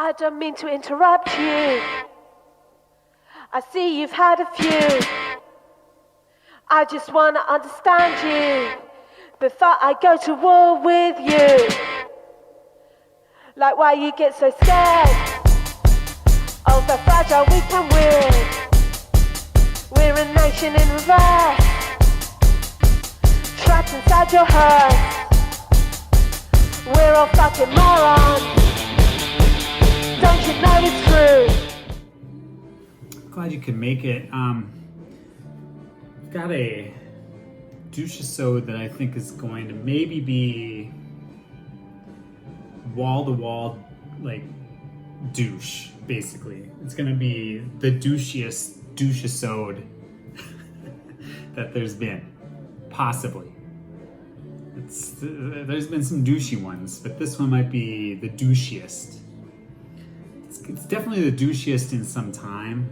I don't mean to interrupt you. I see you've had a few. I just want to understand you before I go to war with you. Like why you get so scared of the fragile, weak and weird. We're a nation in reverse, trapped inside your heart. We're all fucking morons. Don't you know it's true? Glad you could make it. I've got a douche episode that I think is going to maybe be wall-to-wall, like, douche, basically. It's going to be the douchiest douche episode that there's been, possibly. There's been some douchey ones, but this one might be the douchiest. It's definitely the douchiest in some time.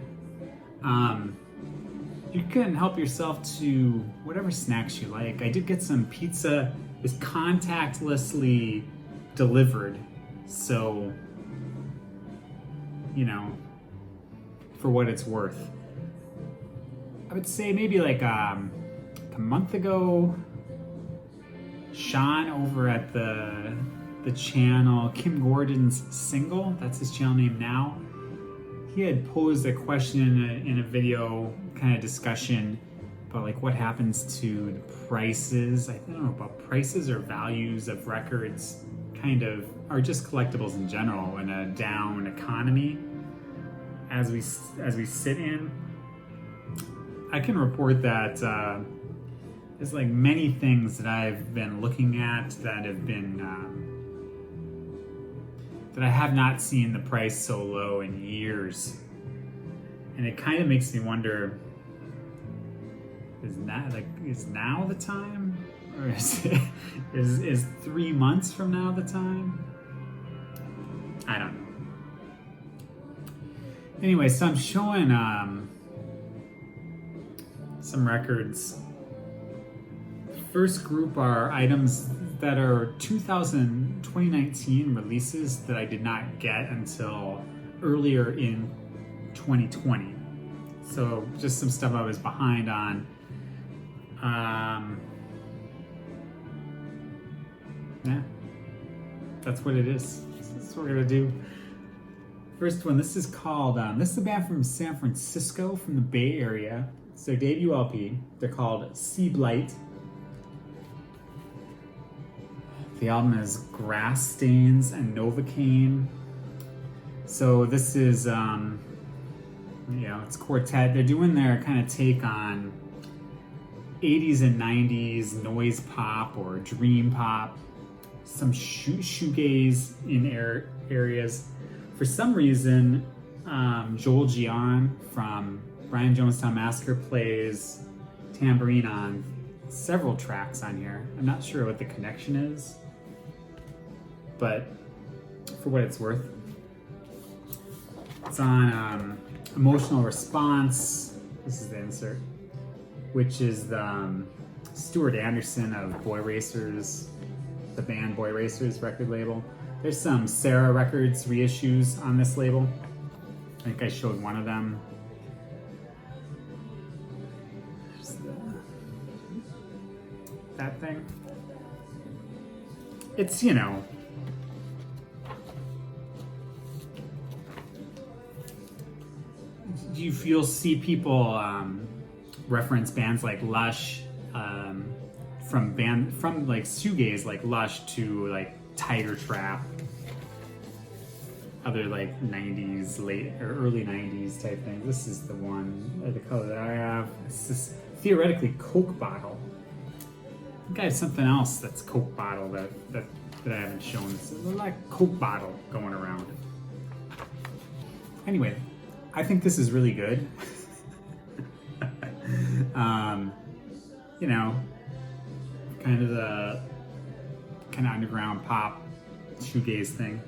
You can help yourself to whatever snacks you like. I did get some pizza. It was contactlessly delivered, so you know, for what it's worth. I would say maybe like a month ago, Sean over at the channel Kim Gordon's Single, that's his channel name now, he had posed a question in a video kind of discussion about like what happens to the prices, I don't know about prices or values of records, kind of, or just collectibles in general in a down economy as we sit in. I can report that there's like many things that I've been looking at that have been that I have not seen the price so low in years, and it kind of makes me wonder: is now the time, or is 3 months from now the time? I don't know. Anyway, so I'm showing some records. First group are items that are 2019 releases that I did not get until earlier in 2020. So just some stuff I was behind on. Yeah, that's what it is. That's what we're gonna do. First one, this is called, this is a band from San Francisco, from the Bay Area. It's their debut LP. They're called Sea Blight. The album is Grass Stains and Novocaine. So this is, it's quartet. They're doing their kind of take on 80s and 90s noise pop or dream pop, some shoegaze in areas. For some reason, Joel Gian from Brian Jonestown Massacre plays tambourine on several tracks on here. I'm not sure what the connection is, but for what it's worth, it's on Emotional Response. This is the insert, which is the Stuart Anderson of Boy Racers, the band Boy Racers record label. There's some Sarah Records reissues on this label. I think I showed one of them. There's that thing. It's, you'll see people reference bands like Lush, from like shoegaze like Lush to like Tiger Trap, other like 90s, late or early 90s type thing. This is the one, the color that I have. It's this theoretically Coke bottle. I think I have something else that's Coke bottle that I haven't shown. It's like Coke bottle going around. Anyway, I think this is really good. Kind of the kind of underground pop shoegaze thing.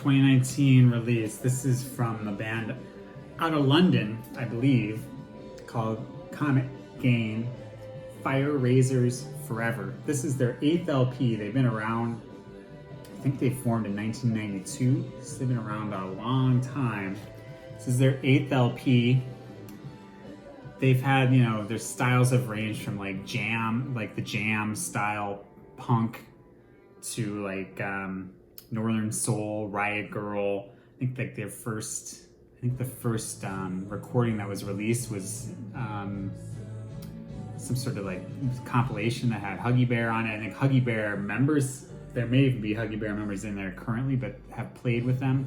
2019 release. This is from a band out of London, I believe, called Comet Gain, Fire Razors Forever. This is their 8th LP. They've been around, I think they formed in 1992, so they've been around a long time. This is their 8th LP. They've had, you know, their styles have ranged from like jam, like the jam style punk, to like Northern Soul, Riot Girl. I think like the first recording that was released was some sort of like compilation that had Huggy Bear on it. I think Huggy Bear members, there may even be Huggy Bear members in there currently, but have played with them.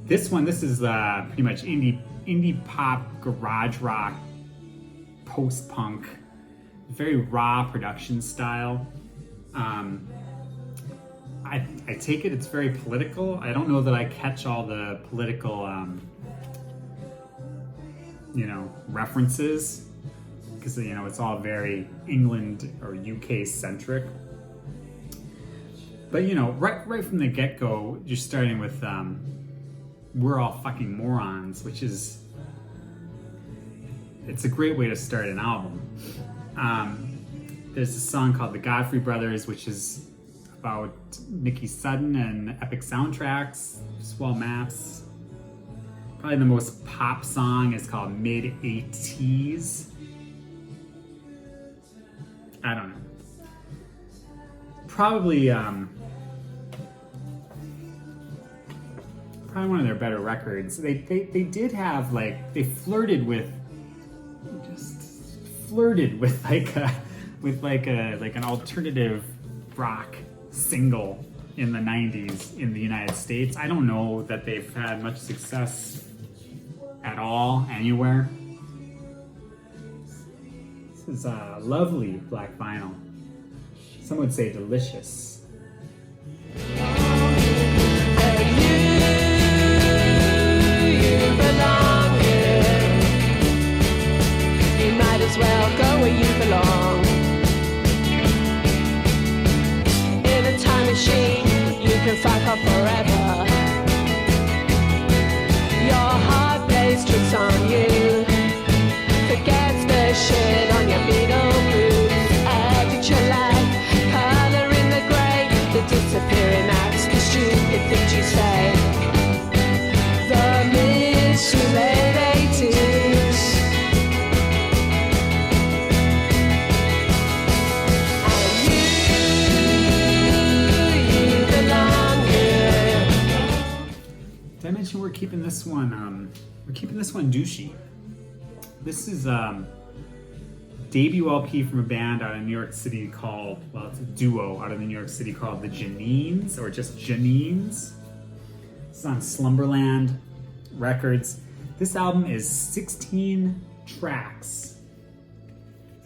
This is pretty much indie pop, garage rock, post-punk, very raw production style. I take it it's very political. I don't know that I catch all the political, references, because, you know, it's all very England or UK centric. But, you know, right from the get-go, you're starting with We're All Fucking Morons, which is, it's a great way to start an album. There's a song called The Godfrey Brothers, which is about Mickey Sudden and Epic Soundtracks, Swell Maps. Probably the most pop song is called Mid-80s. I don't know. Probably one of their better records. They did have, like, they flirted with like an alternative rock single in the 90s in the United States. I don't know that they've had much success at all anywhere. This is lovely black vinyl. Some would say delicious. Well, go where you belong. In a time machine, you can fuck off forever. Your heart plays tricks on you, forgets the shit on your Beatle blues. Edit your life, color in the grey, the disappearing acts, the stupid things you say. The mystery late 80s. I mentioned we're keeping this one douchey. This is debut LP from a band out of New York City called, well, it's a duo out of New York City called the Janines, or just Janines. It's on Slumberland Records. This album is 16 tracks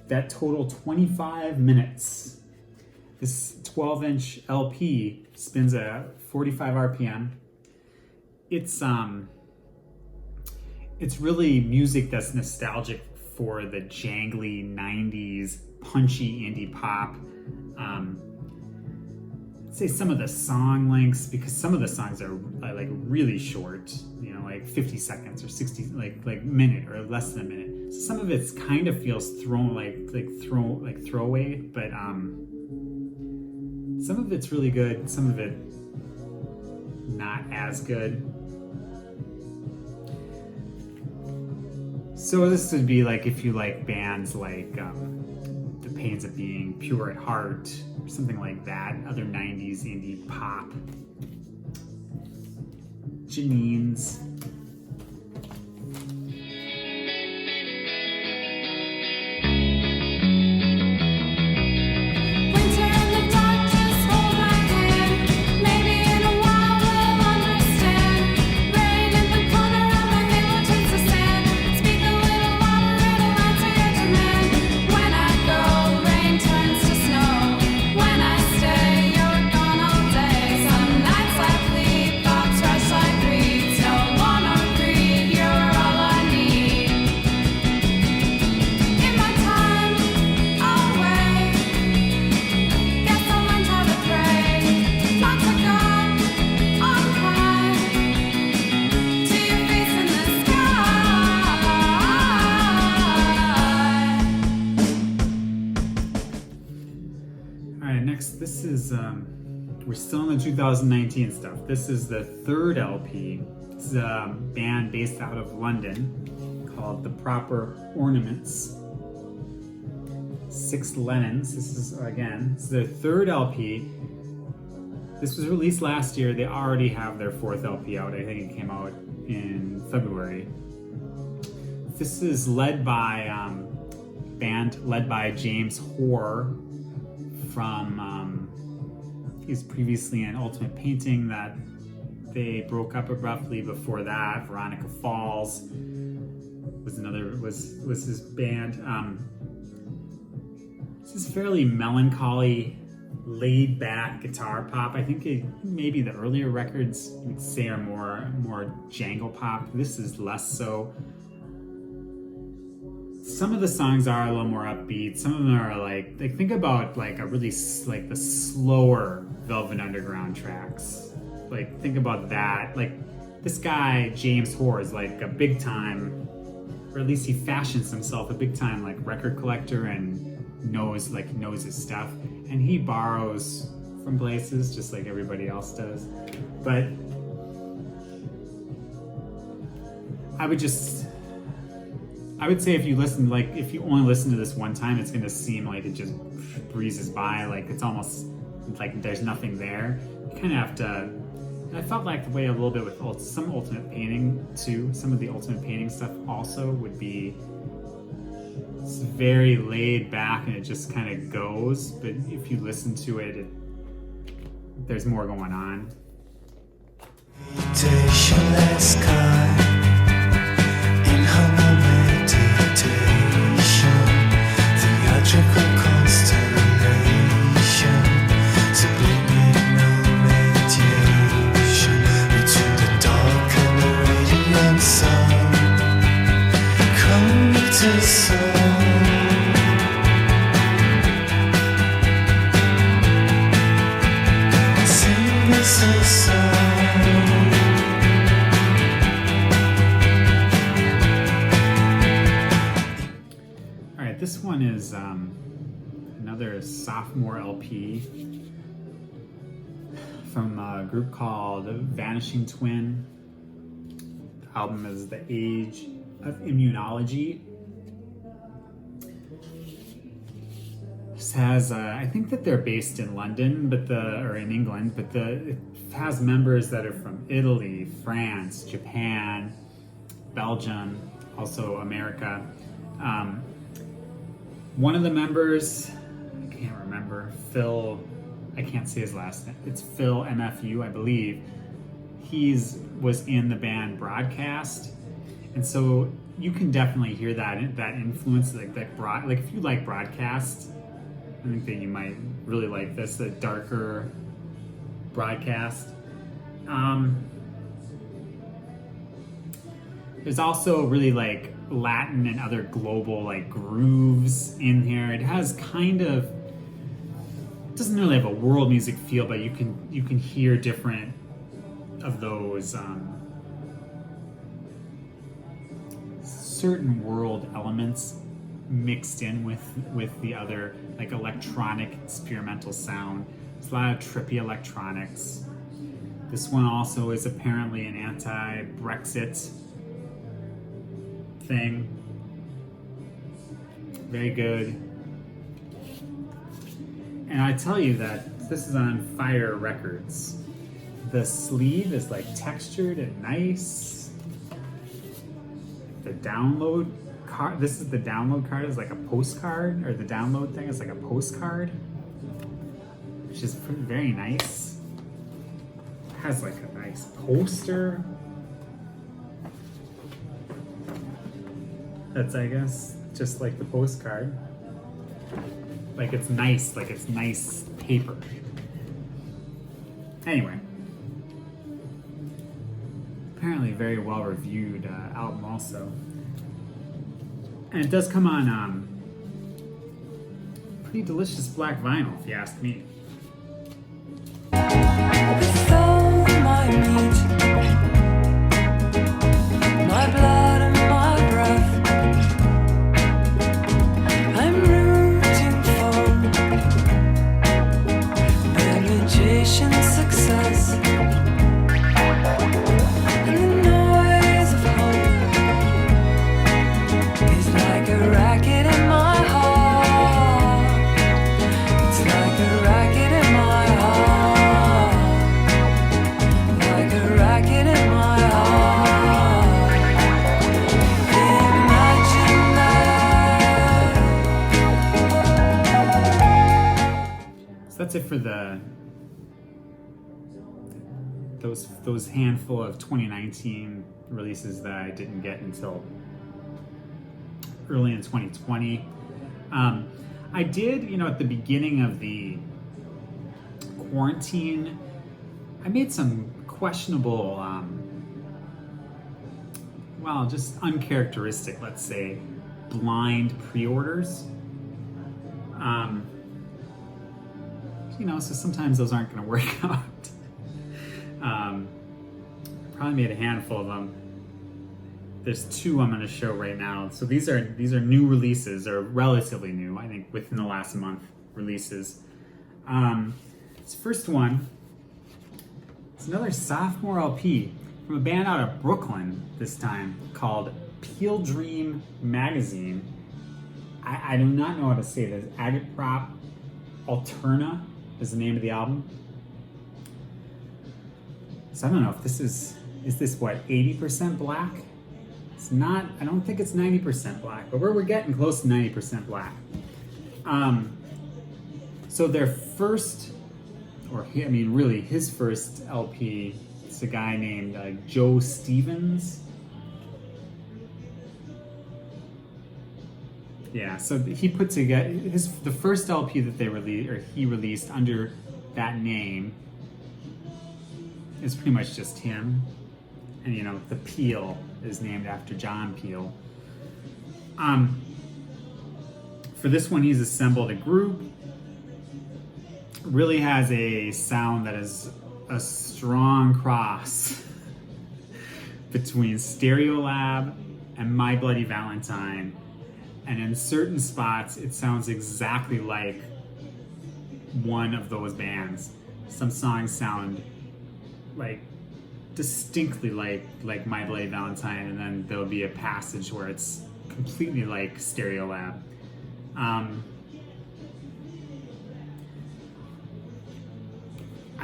that total 25 minutes. This 12-inch LP spins at 45 RPM. It's really music that's nostalgic for the jangly 90s punchy indie pop. I'd say some of the song lengths, because some of the songs are like really short, you know, like 50 seconds or 60, like minute or less than a minute. So some of it kind of feels throwaway, but some of it's really good, some of it not as good. So this would be like if you like bands like The Pains of Being, Pure at Heart, or something like that, other 90s indie pop. Janines. Some nights I sleep, thoughts rush like reeds. No more All right, next, this is, we're still in the 2019 stuff. This is the third LP. This is a band based out of London called The Proper Ornaments. 6 Lennons. This is, again, this is their third LP. This was released last year. They already have their 4th LP out. I think it came out in February. This is led by, band led by James Hoare from, he's previously in Ultimate Painting that they broke up abruptly. Before that, Veronica Falls was his band. This is fairly melancholy, laid back guitar pop. I think maybe the earlier records you'd say are more jangle pop. This is less so. Some of the songs are a little more upbeat. Some of them are like think about like a really like the slower Velvet Underground tracks. Like think about that. Like this guy James Hoare is like a big time, or at least he fashions himself a big time like record collector and knows his stuff. And he borrows from places just like everybody else does. But I would say if you only listen to this one time, it's going to seem like it just breezes by, like it's almost like there's nothing there. You kind of have to, and I felt like the way a little bit with some Ultimate Painting too, some of the Ultimate Painting stuff also would be, it's very laid back and it just kind of goes, but if you listen to it, there's more going on. This one is another sophomore LP from a group called Vanishing Twin. The album is The Age of Immunology. This has, I think that they're based in London, or in England, but it has members that are from Italy, France, Japan, Belgium, also America. One of the members, I can't remember, Phil, I can't say his last name. It's Phil MFU, I believe. Was in the band Broadcast, and so you can definitely hear that influence, like if you like Broadcast, I think that you might really like this, the darker Broadcast. There's also really like Latin and other global like grooves in here. It has it doesn't really have a world music feel, but you can hear different of those certain world elements mixed in with the other like electronic experimental sound. There's a lot of trippy electronics. This one also is apparently an anti-Brexit thing. Very good. And I tell you that this is on Fire Records. The sleeve is like textured and nice. The download card, this is the download card, is like a postcard, or the download thing is like a postcard, which is very nice. It has like a nice poster. That's, I guess, just like the postcard. Like it's nice paper. Anyway. Apparently very well reviewed album also. And it does come on pretty delicious black vinyl, if you ask me. My blood and my breath, I'm rooting for that's it for those handful of 2019 releases that I didn't get until early in 2020. I did, at the beginning of the quarantine, I made some questionable, just uncharacteristic, let's say, blind pre-orders. So sometimes those aren't going to work out. Probably made a handful of them. There's two I'm going to show right now. So these are new releases, or relatively new, I think within the last month releases. This first one, it's another sophomore LP from a band out of Brooklyn this time called Peel Dream Magazine. I do not know how to say this. Agitprop Alterna is the name of the album. So I don't know if this is this what, 80% black? It's not, I don't think it's 90% black, but we're getting close to 90% black. So their first, really his first LP, it's a guy named Joe Stevens. Yeah, so he put together the first LP that he released under that name is pretty much just him. And the Peel is named after John Peel. For this one, he's assembled a group. Really has a sound that is a strong cross between Stereolab and My Bloody Valentine. And in certain spots, it sounds exactly like one of those bands. Some songs sound like distinctly like My Bloody Valentine, and then there'll be a passage where it's completely like Stereolab. I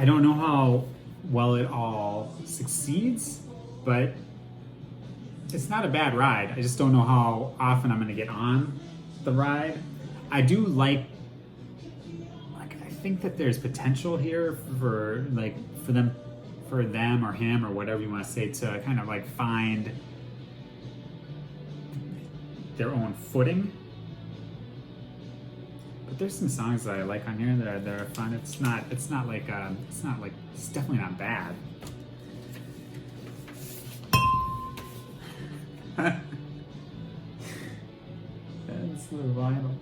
don't know how well it all succeeds, but it's not a bad ride. I just don't know how often I'm going to get on the ride. I do like I think that there's potential here for them or him or whatever you want to say to kind of find their own footing. But there's some songs that I like on here that are fun. It's definitely not bad. That's the vinyl.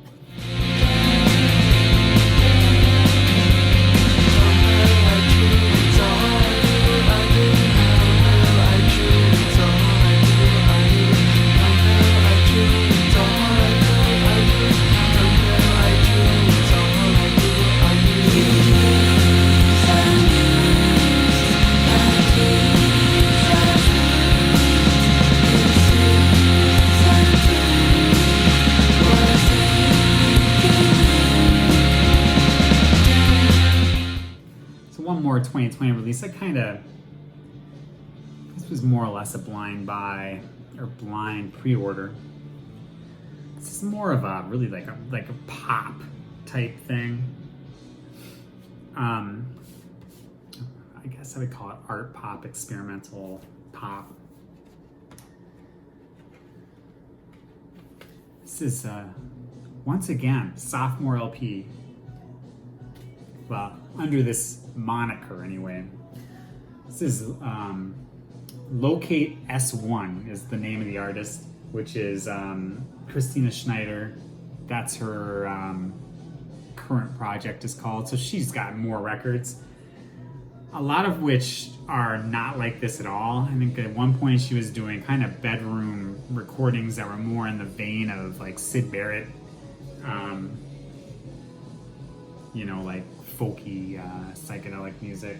One more 2020 release. This was more or less a blind buy or blind pre-order. This is more of a really like a pop type thing. I guess I would call it art pop, experimental pop. This is once again sophomore LP. Well, under this moniker anyway. This is Locate S1 is the name of the artist, which is Christina Schneider. That's her current project is called. So she's got more records, a lot of which are not like this at all. I think at one point she was doing kind of bedroom recordings that were more in the vein of like Syd Barrett, like folky psychedelic music.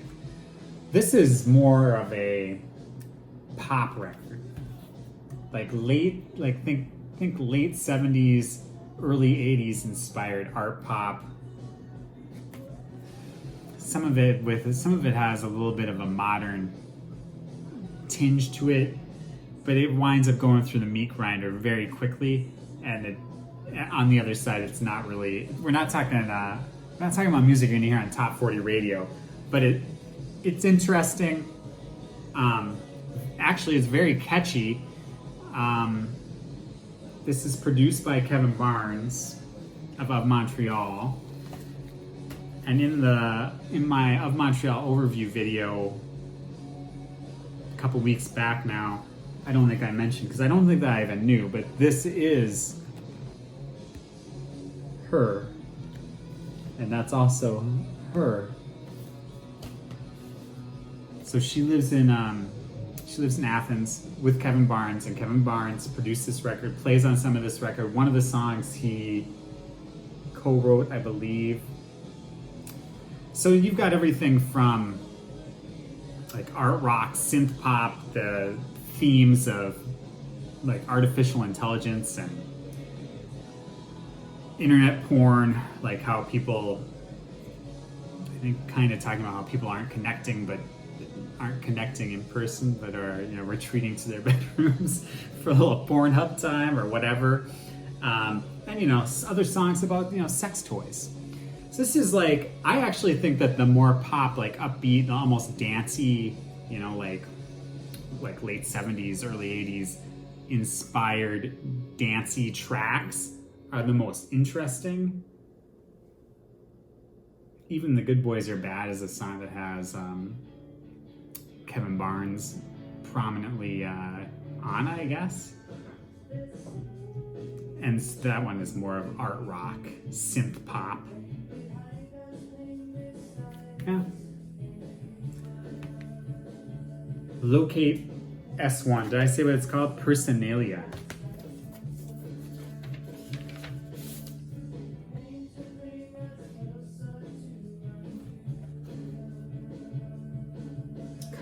This is more of a pop record, think late 70s, early 80s inspired art pop. Some of it has a little bit of a modern tinge to it, but it winds up going through the meat grinder very quickly. And on the other side, it's not really. We're not talking I'm not talking about music you're gonna hear on Top 40 radio, but it's interesting. Actually, it's very catchy. This is produced by Kevin Barnes of Montreal. And in my Of Montreal overview video a couple weeks back now, I don't think I mentioned, because I don't think that I even knew, but this is her. And that's also her. So she lives in Athens with Kevin Barnes, and Kevin Barnes produced this record, plays on some of this record. One of the songs he co-wrote, I believe. So you've got everything from like art rock, synth pop, the themes of like artificial intelligence and internet porn, like how people, I think, kind of talking about how people aren't connecting in person, but are, you know, retreating to their bedrooms for a little Pornhub time or whatever. And, you know, other songs about, you know, sex toys. So this is like, I actually think that the more pop, like upbeat, almost dancey, you know, like late 70s, early 80s inspired dancey tracks are the most interesting. Even The Good Boys Are Bad is a song that has Kevin Barnes prominently on, I guess. And that one is more of art rock, synth pop. Yeah. Locate S1. Did I say what it's called? Personalia.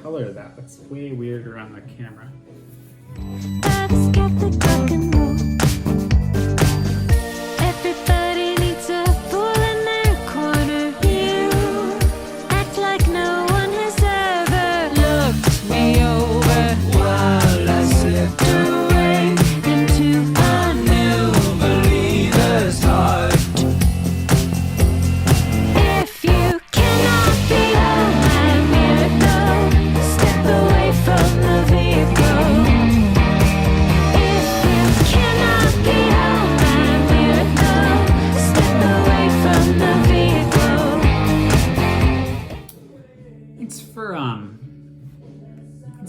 Color that. That's way weirder on the camera. Everybody needs a fool in their corner. You act like no one has ever looked me over while I slipped away into a new believer's heart. If you cannot be all my miracle, step away from the vehicle. If you cannot be all my miracle, step away from the vehicle. Thanks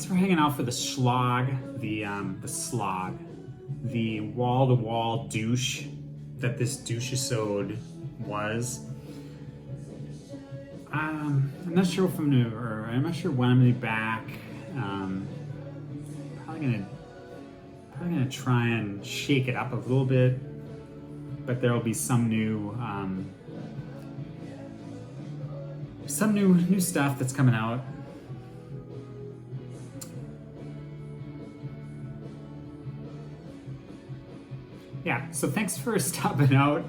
for hanging out for the slog, the slog, the wall-to-wall douche that this douche-isode was. I'm not sure if I'm not sure when I'm gonna be back. Probably gonna try and shake it up a little bit, but there will be some new stuff that's coming out. Yeah, so thanks for stopping out.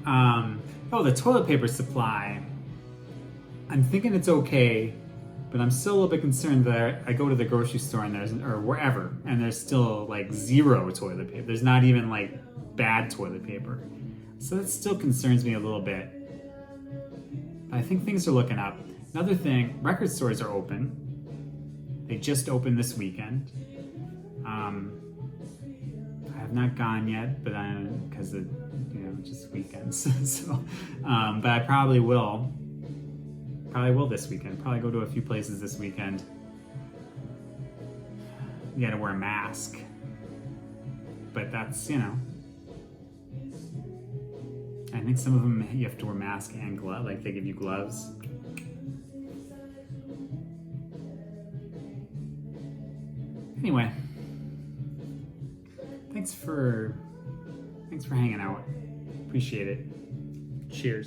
The toilet paper supply. I'm thinking it's okay, but I'm still a little bit concerned that I go to the grocery store and or wherever, and there's still like zero toilet paper. There's not even like bad toilet paper. So that still concerns me a little bit. But I think things are looking up. Another thing, record stores are open. They just opened this weekend. I have not gone yet, but because of just weekends. So, but I probably will. Probably will this weekend. Probably go to a few places this weekend. You gotta wear a mask. But that's, I think some of them you have to wear a mask and glove, like they give you gloves. Anyway, thanks for hanging out. Appreciate it. Cheers.